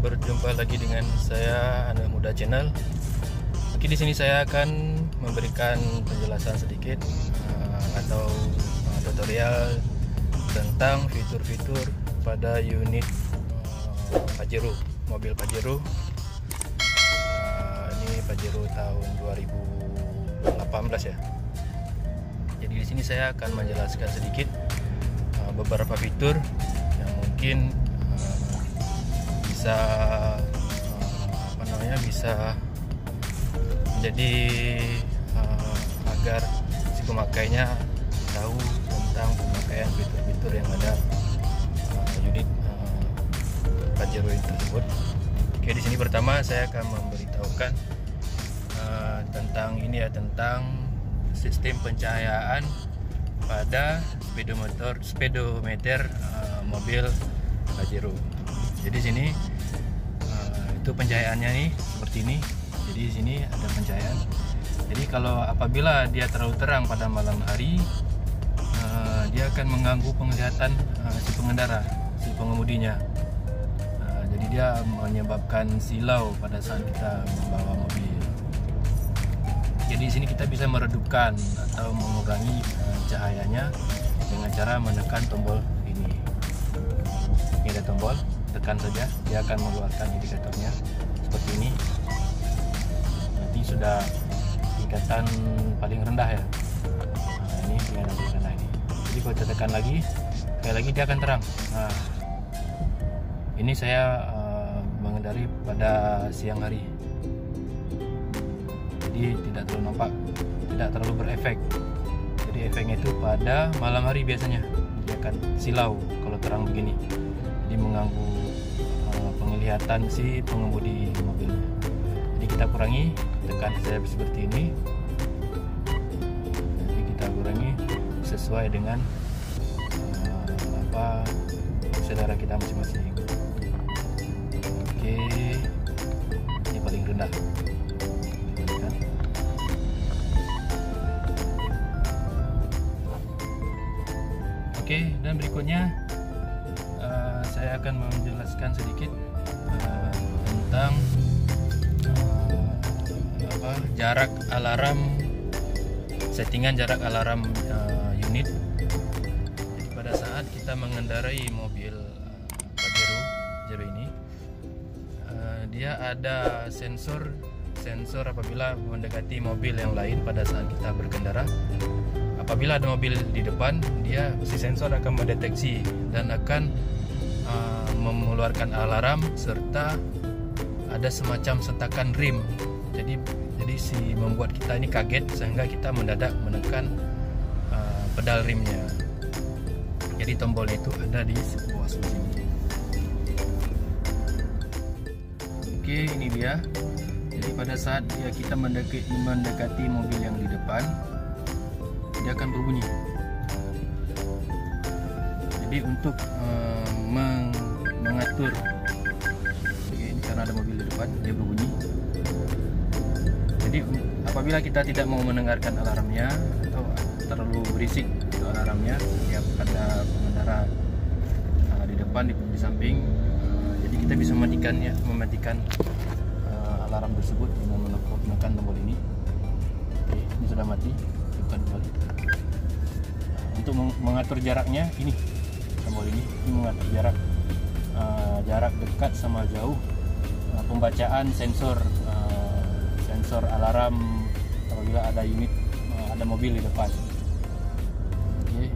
berjumpa lagi dengan saya Anak Muda Channel. Oke, di sini saya akan memberikan penjelasan sedikit atau tutorial tentang fitur-fitur pada unit Pajero, mobil Pajero. Ini Pajero tahun 2018 ya. Jadi di sini saya akan menjelaskan sedikit beberapa fitur yang mungkin bisa menjadi agar si pemakainya tahu tentang pemakaian fitur-fitur yang ada unit Pajero tersebut. Oke, di sini pertama saya akan memberitahukan tentang ini ya, tentang sistem pencahayaan pada speedometer mobil Pajero. Jadi sini itu pencahayaannya nih seperti ini. Jadi di sini ada pencahayaan. Jadi kalau apabila dia terlalu terang pada malam hari, dia akan mengganggu penglihatan si pengendara, si pengemudinya. Jadi dia menyebabkan silau pada saat kita membawa mobil. Jadi di sini kita bisa meredupkan atau mengurangi cahayanya dengan cara menekan tombol ini. Ini ada tombol, tekan saja, dia akan mengeluarkan indikatornya seperti ini. Nanti sudah tingkatan paling rendah ya. Nah, ini tingkatan paling rendah ini. Jadi kalau kita tekan lagi, sekali lagi dia akan terang. Nah, ini saya mengendari pada siang hari, jadi tidak terlalu nampak, tidak terlalu berefek. Jadi efeknya itu pada malam hari biasanya dia akan silau kalau terang begini, jadi mengganggu penglihatan si pengemudi mobilnya. Jadi kita kurangi, tekan saya seperti ini. Jadi kita kurangi sesuai dengan selera kita masing-masing. Oke, ini paling rendah. Oke, dan berikutnya saya akan menjelaskan sedikit tentang jarak alarm, settingan jarak alarm unit. Jadi pada saat kita mengendarai mobil Pajero ini, dia ada sensor apabila mendekati mobil yang lain pada saat kita berkendara. Apabila ada mobil di depan, si sensor akan mendeteksi dan akan mengeluarkan alarm serta ada semacam sentakan rem. Jadi si membuat kita ini kaget sehingga kita mendadak menekan pedal remnya. Jadi tombolnya itu ada di bawah sini. Oke, ini dia. Jadi pada saat kita mendekati mobil yang di depan, dia akan berbunyi. Jadi untuk mengatur, ini karena ada mobil di depan, dia berbunyi. Jadi apabila kita tidak mau mendengarkan alarmnya atau terlalu berisik itu alarmnya, ya ada pengendara di depan, di samping, jadi kita bisa mematikan alarm tersebut dengan menekan tombol ini. Oke, ini sudah mati. Kembali. Untuk mengatur jaraknya, ini tombol ini mengatur jarak dekat sama jauh, pembacaan sensor alarm apabila ada ada mobil di depan. Oke,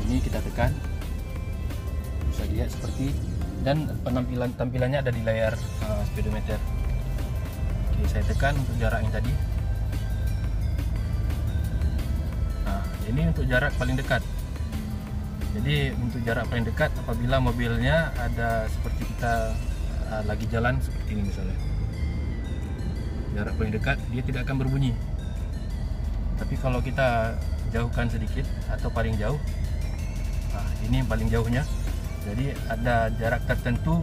ini kita tekan, bisa dilihat seperti, dan tampilannya ada di layar speedometer. Oke, saya tekan untuk jaraknya tadi. Ini untuk jarak paling dekat. Jadi untuk jarak paling dekat apabila mobilnya ada seperti kita lagi jalan seperti ini misalnya. Jarak paling dekat dia tidak akan berbunyi. Tapi kalau kita jauhkan sedikit atau paling jauh, ini yang paling jauhnya. Jadi ada jarak tertentu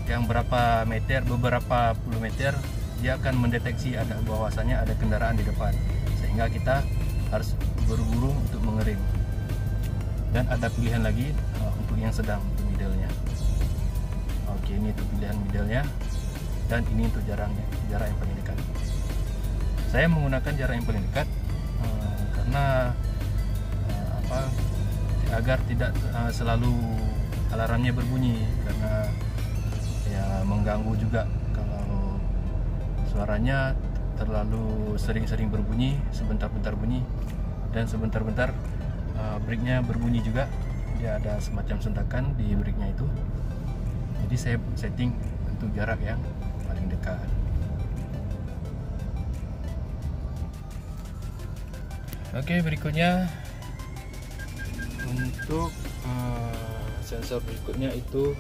yang beberapa puluh meter, dia akan mendeteksi bahwasanya ada kendaraan di depan, sehingga kita harus buru-buru untuk mengerem. Dan ada pilihan lagi untuk yang sedang, untuk middle-nya. Oke. Oke, ini untuk pilihan middle-nya, dan ini untuk jarak yang paling dekat. Saya menggunakan jarak yang paling dekat karena agar tidak selalu alarmnya berbunyi, karena ya mengganggu juga kalau suaranya terlalu sering-sering berbunyi, sebentar-bentar bunyi dan sebentar-bentar breaknya berbunyi juga. Dia ada semacam sentakan di breaknya itu. Jadi saya setting untuk jarak yang paling dekat. Oke, berikutnya untuk sensor berikutnya itu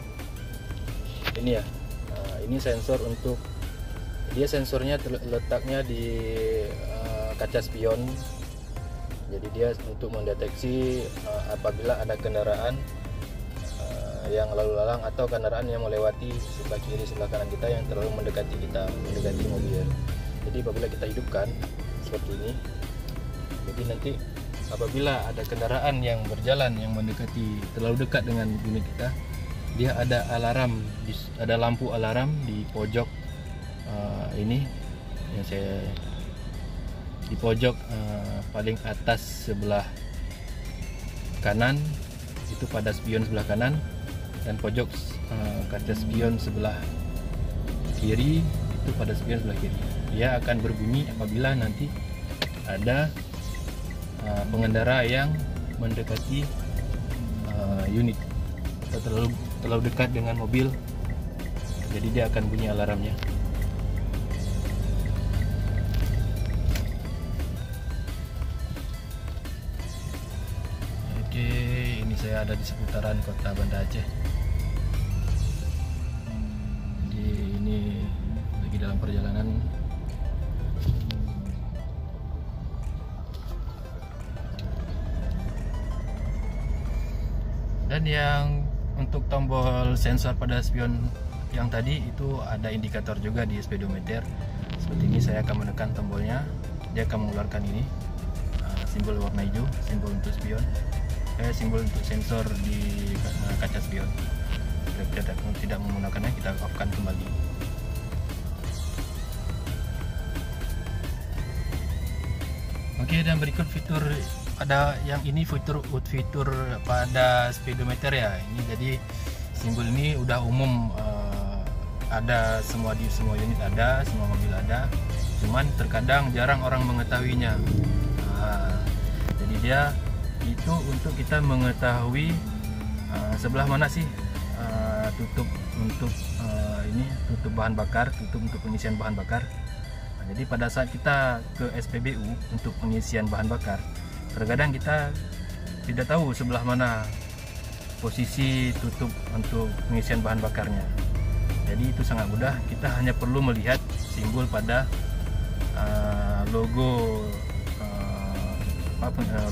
ini ya. Ini sensor untuk, dia sensornya letaknya di kaca spion. Jadi dia untuk mendeteksi apabila ada kendaraan yang lalu lalang atau kendaraan yang melewati sebelah kiri sebelah kanan kita yang terlalu mendekati mobil. Jadi apabila kita hidupkan seperti ini, jadi nanti apabila ada kendaraan yang berjalan yang mendekati terlalu dekat dengan unit kita, dia ada alarm, ada lampu alarm di pojok ini yang saya di pojok paling atas sebelah kanan itu pada spion sebelah kanan, dan pojok kaca spion sebelah kiri itu pada spion sebelah kiri. Dia akan berbunyi apabila nanti ada pengendara yang mendekati unit atau terlalu dekat dengan mobil. Jadi dia akan bunyi alarmnya. Oke, ini saya ada di seputaran kota Banda Aceh. Jadi ini lagi dalam perjalanan. Dan yang untuk tombol sensor pada spion yang tadi itu ada indikator juga di speedometer. Seperti ini, saya akan menekan tombolnya, dia akan mengeluarkan ini simbol warna hijau, simbol untuk spion, simbol untuk sensor di kaca spion. Kita tidak menggunakannya, kita off-kan kembali. Oke, dan berikut fitur, ada yang ini fitur pada speedometer ya. Ini jadi simbol ini udah umum, ada semua di semua unit, ada semua mobil ada. Cuman terkadang jarang orang mengetahuinya. Jadi dia itu untuk kita mengetahui sebelah mana sih tutup untuk ini tutup bahan bakar, tutup untuk pengisian bahan bakar. Jadi pada saat kita ke SPBU untuk pengisian bahan bakar, terkadang kita tidak tahu sebelah mana posisi tutup untuk pengisian bahan bakarnya. Jadi itu sangat mudah, kita hanya perlu melihat simbol pada logo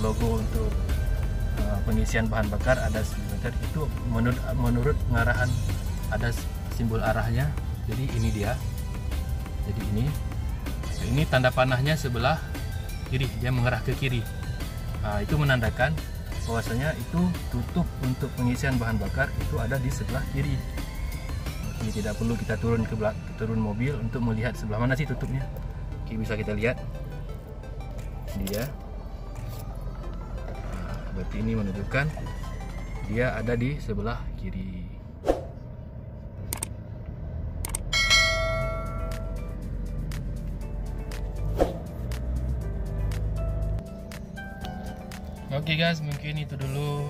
logo untuk pengisian bahan bakar, ada speedometer itu menurut pengarahan, ada simbol arahnya. Jadi ini dia. Jadi ini tanda panahnya sebelah kiri, dia mengarah ke kiri. Itu menandakan bahwasanya itu tutup untuk pengisian bahan bakar itu ada di sebelah kiri. Ini tidak perlu kita turun mobil untuk melihat sebelah mana sih tutupnya. Oke, bisa kita lihat dia. Berarti ini menunjukkan dia ada di sebelah kiri. Oke guys, mungkin itu dulu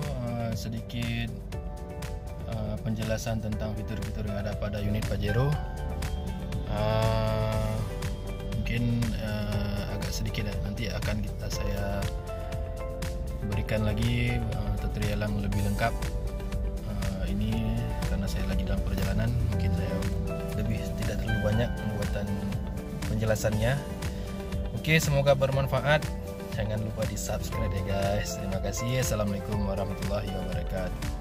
sedikit penjelasan tentang fitur-fitur yang ada pada unit Pajero. Mungkin agak sedikit ya, nanti akan saya berikan lagi tutorial yang lebih lengkap. Ini karena saya lagi dalam perjalanan, mungkin saya tidak terlalu banyak pembuatan penjelasannya. Oke, semoga bermanfaat. Jangan lupa di subscribe ya guys. Terima kasih. Assalamualaikum warahmatullahi wabarakatuh.